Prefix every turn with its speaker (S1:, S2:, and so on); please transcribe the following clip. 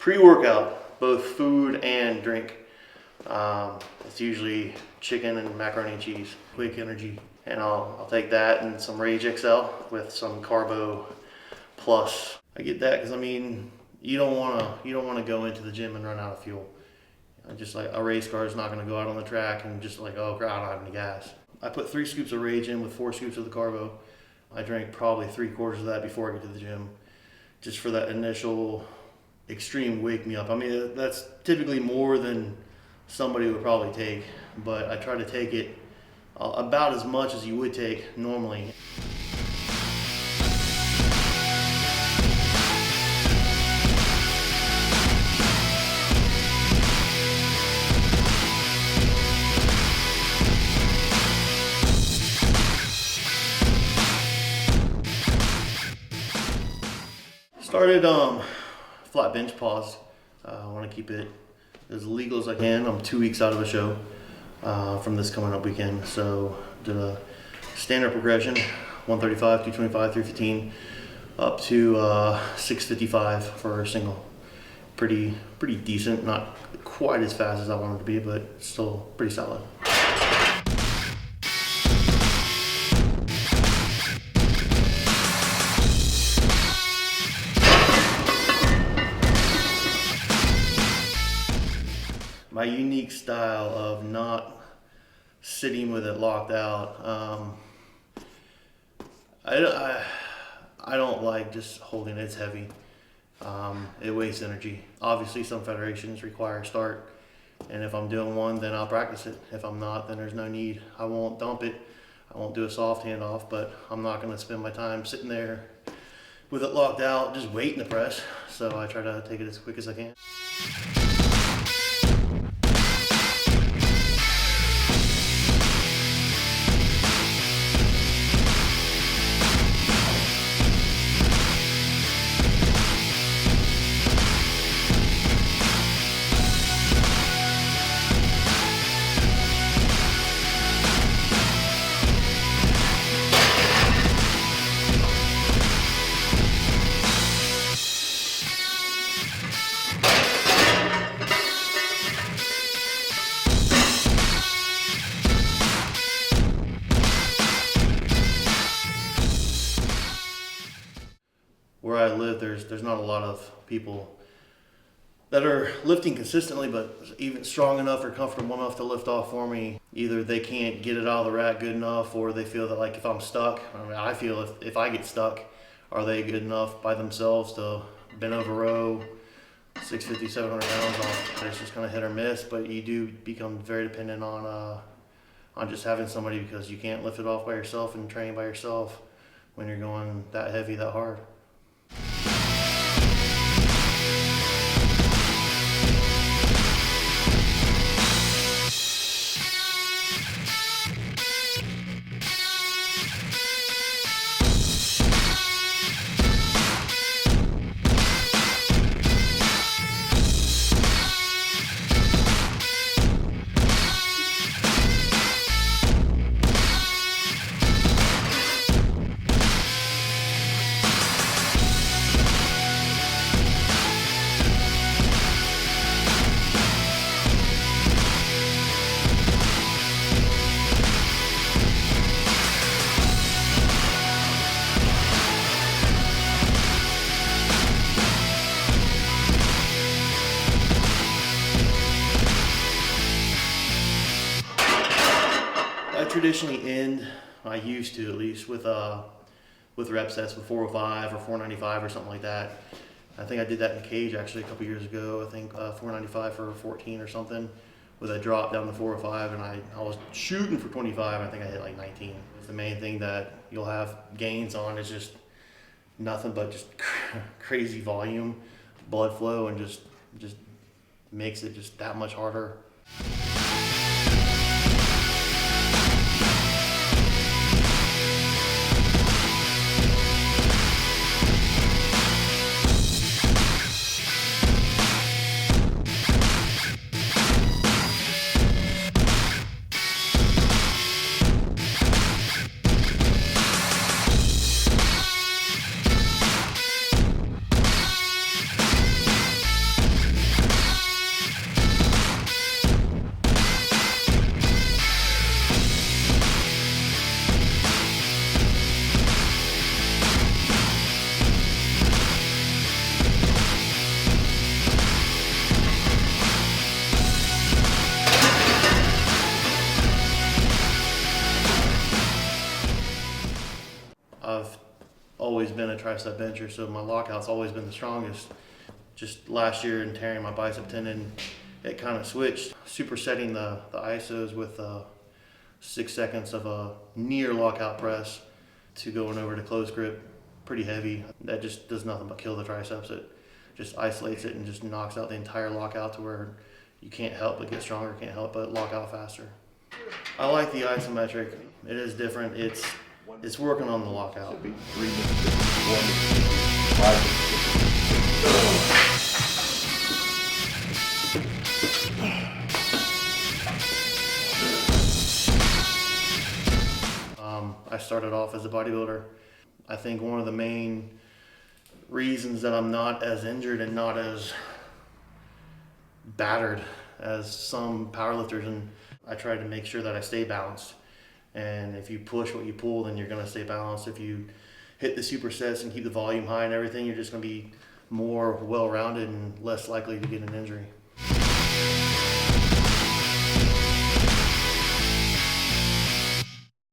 S1: Pre-workout, both food and drink. It's usually chicken and macaroni and cheese, quick energy. And I'll take that and some Rage XL with some Carbo Plus. I get that because I mean, you don't want to go into the gym and run out of fuel. Just like a race car is not going to go out on the track and just like, oh, I don't have any gas. I put 3 scoops of Rage in with 4 scoops of the Carbo. I drank probably 3/4 of that before I get to the gym, just for that initial extreme wake me up. I mean, that's typically more than somebody would probably take, but I try to take it about as much as you would take normally. Started flat bench pause. I want to keep it as legal as I can. I'm 2 weeks out of a show from this coming up weekend, so did a standard progression: 135, 225, 315, up to 655 for a single. Pretty decent. Not quite as fast as I wanted to be, but still pretty solid. My unique style of not sitting with it locked out. I don't like just holding it. It's heavy. It wastes energy. Obviously, some federations require start, and if I'm doing one, then I'll practice it. If I'm not, then there's no need. I won't dump it. I won't do a soft handoff, but I'm not going to spend my time sitting there with it locked out, just waiting to press. So I try to take it as quick as I can. Where I live, there's not a lot of people that are lifting consistently, but even strong enough or comfortable enough to lift off for me. Either they can't get it out of the rack good enough, or they feel that like if I'm stuck, I feel if I get stuck, are they good enough by themselves to bend over row 650, 700 pounds off? It's just kind of hit or miss, but you do become very dependent on just having somebody, because you can't lift it off by yourself and train by yourself when you're going that heavy, that hard. I traditionally end, I used to at least, with rep sets with 405 or 495 or something like that. I think I did that in the cage actually a couple years ago. I think 495 for 14 or something, with a drop down to 405, and I was shooting for 25. I think I hit like 19. The main thing that you'll have gains on is just nothing but just crazy volume, blood flow, and just makes it just that much harder. I've always been a tricep bencher, so my lockout's always been the strongest. Just last year in tearing my bicep tendon, it kind of switched, supersetting the isos with 6 seconds of a near lockout press to going over to close grip, pretty heavy. That just does nothing but kill the triceps. It just isolates it and just knocks out the entire lockout to where you can't help but get stronger, can't help but lock out faster. I like the isometric. It is different. It's working on the lockout.
S2: Should be 3 minutes, 5 minutes.
S1: I started off as a bodybuilder. I think one of the main reasons that I'm not as injured and not as battered as some powerlifters, and I try to make sure that I stay balanced. And if you push what you pull, then you're going to stay balanced. If you hit the supersets and keep the volume high and everything, you're just going to be more well-rounded and less likely to get an injury.